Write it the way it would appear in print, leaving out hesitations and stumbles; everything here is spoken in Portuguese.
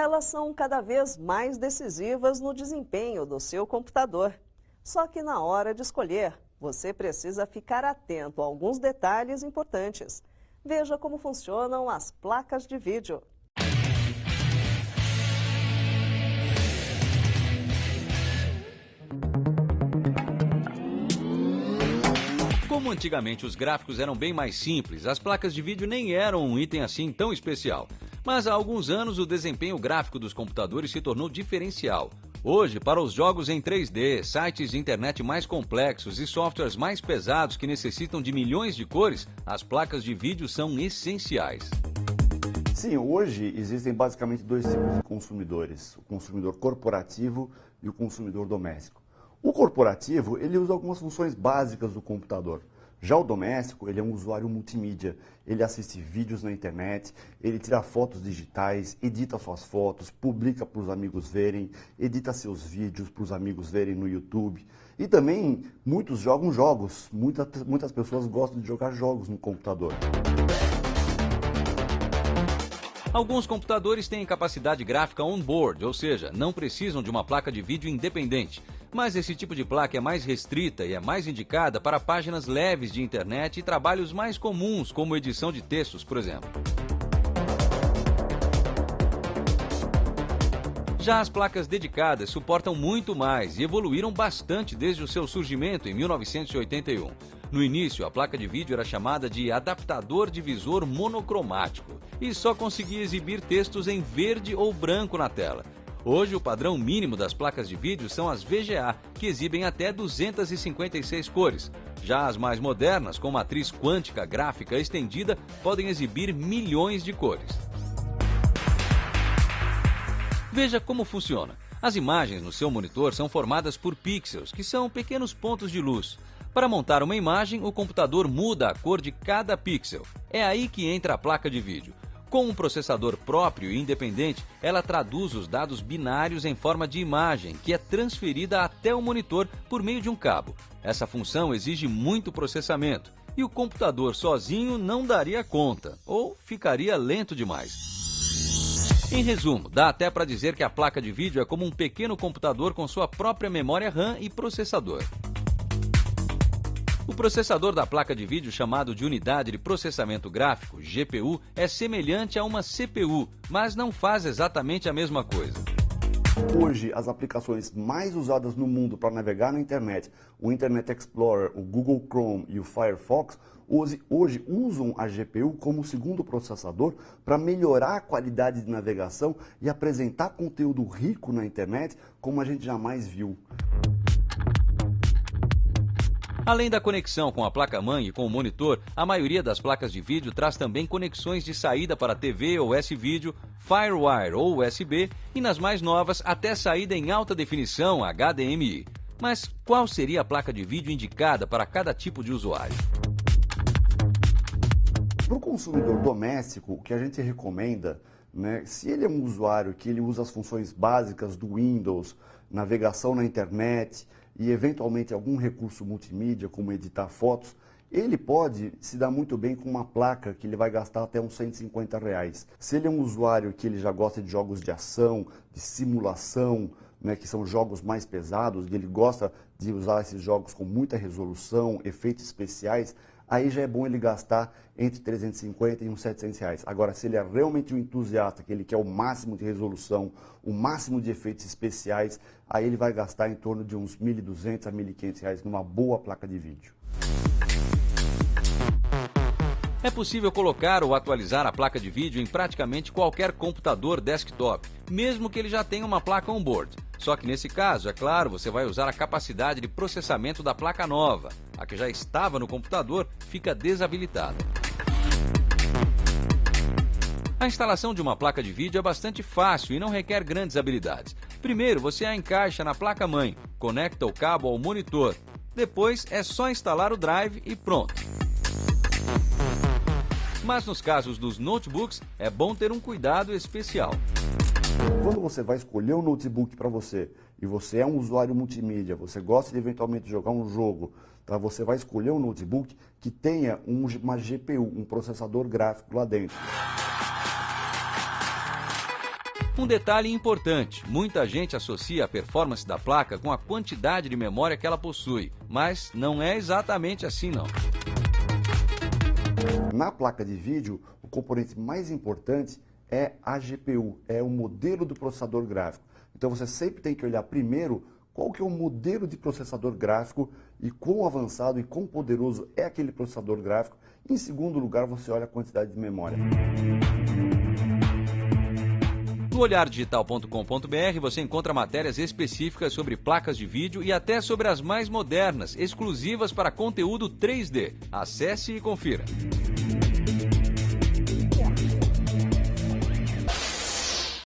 Elas são cada vez mais decisivas no desempenho do seu computador. Só que na hora de escolher, você precisa ficar atento a alguns detalhes importantes. Veja como funcionam as placas de vídeo. Como antigamente os gráficos eram bem mais simples, as placas de vídeo nem eram um item assim tão especial. Mas há alguns anos o desempenho gráfico dos computadores se tornou diferencial. Hoje, para os jogos em 3D, sites de internet mais complexos e softwares mais pesados que necessitam de milhões de cores, as placas de vídeo são essenciais. Sim, hoje existem basicamente dois tipos de consumidores, o consumidor corporativo e o consumidor doméstico. O corporativo, ele usa algumas funções básicas do computador. Já o doméstico, ele é um usuário multimídia. Ele assiste vídeos na internet, ele tira fotos digitais, edita suas fotos, publica para os amigos verem, edita seus vídeos para os amigos verem no YouTube. E também, muitos jogam jogos. Muitas pessoas gostam de jogar jogos no computador. Alguns computadores têm capacidade gráfica on-board, ou seja, não precisam de uma placa de vídeo independente. Mas esse tipo de placa é mais restrita e é mais indicada para páginas leves de internet e trabalhos mais comuns, como edição de textos, por exemplo. Já as placas dedicadas suportam muito mais e evoluíram bastante desde o seu surgimento em 1981. No início, a placa de vídeo era chamada de adaptador de visor monocromático e só conseguia exibir textos em verde ou branco na tela. Hoje, o padrão mínimo das placas de vídeo são as VGA, que exibem até 256 cores. Já as mais modernas, com matriz quântica gráfica estendida, podem exibir milhões de cores. Veja como funciona. As imagens no seu monitor são formadas por pixels, que são pequenos pontos de luz. Para montar uma imagem, o computador muda a cor de cada pixel. É aí que entra a placa de vídeo. Com um processador próprio e independente, ela traduz os dados binários em forma de imagem, que é transferida até o monitor por meio de um cabo. Essa função exige muito processamento, e o computador sozinho não daria conta, ou ficaria lento demais. Em resumo, dá até para dizer que a placa de vídeo é como um pequeno computador com sua própria memória RAM e processador. O processador da placa de vídeo, chamado de unidade de processamento gráfico, GPU, é semelhante a uma CPU, mas não faz exatamente a mesma coisa. Hoje, as aplicações mais usadas no mundo para navegar na internet, o Internet Explorer, o Google Chrome e o Firefox, hoje usam a GPU como segundo processador para melhorar a qualidade de navegação e apresentar conteúdo rico na internet como a gente jamais viu. Além da conexão com a placa-mãe e com o monitor, a maioria das placas de vídeo traz também conexões de saída para TV ou S-Vídeo, Firewire ou USB e, nas mais novas, até saída em alta definição HDMI. Mas qual seria a placa de vídeo indicada para cada tipo de usuário? Para o consumidor doméstico, o que a gente recomenda, se ele é um usuário que ele usa as funções básicas do Windows, navegação na internet e eventualmente algum recurso multimídia, como editar fotos, ele pode se dar muito bem com uma placa que ele vai gastar até uns R$150. Se ele é um usuário que ele já gosta de jogos de ação, de simulação, que são jogos mais pesados, e ele gosta de usar esses jogos com muita resolução, efeitos especiais, aí já é bom ele gastar entre 350 e uns R$700. Agora, se ele é realmente um entusiasta, que ele quer o máximo de resolução, o máximo de efeitos especiais, aí ele vai gastar em torno de uns R$1.200 a R$1.500 numa boa placa de vídeo. É possível colocar ou atualizar a placa de vídeo em praticamente qualquer computador desktop, mesmo que ele já tenha uma placa on-board. Só que nesse caso, é claro, você vai usar a capacidade de processamento da placa nova. A que já estava no computador fica desabilitada. A instalação de uma placa de vídeo é bastante fácil e não requer grandes habilidades. Primeiro, você a encaixa na placa-mãe, conecta o cabo ao monitor. Depois, é só instalar o drive e pronto. Mas nos casos dos notebooks, é bom ter um cuidado especial. Quando você vai escolher um notebook para você, e você é um usuário multimídia, você gosta de eventualmente jogar um jogo, tá? Você vai escolher um notebook que tenha uma GPU, um processador gráfico lá dentro. Um detalhe importante, muita gente associa a performance da placa com a quantidade de memória que ela possui, mas não é exatamente assim não. Na placa de vídeo, o componente mais importante é a GPU, é o modelo do processador gráfico. Então você sempre tem que olhar primeiro qual que é o modelo de processador gráfico e quão avançado e quão poderoso é aquele processador gráfico. Em segundo lugar, você olha a quantidade de memória. No olhardigital.com.br você encontra matérias específicas sobre placas de vídeo e até sobre as mais modernas, exclusivas para conteúdo 3D. Acesse e confira.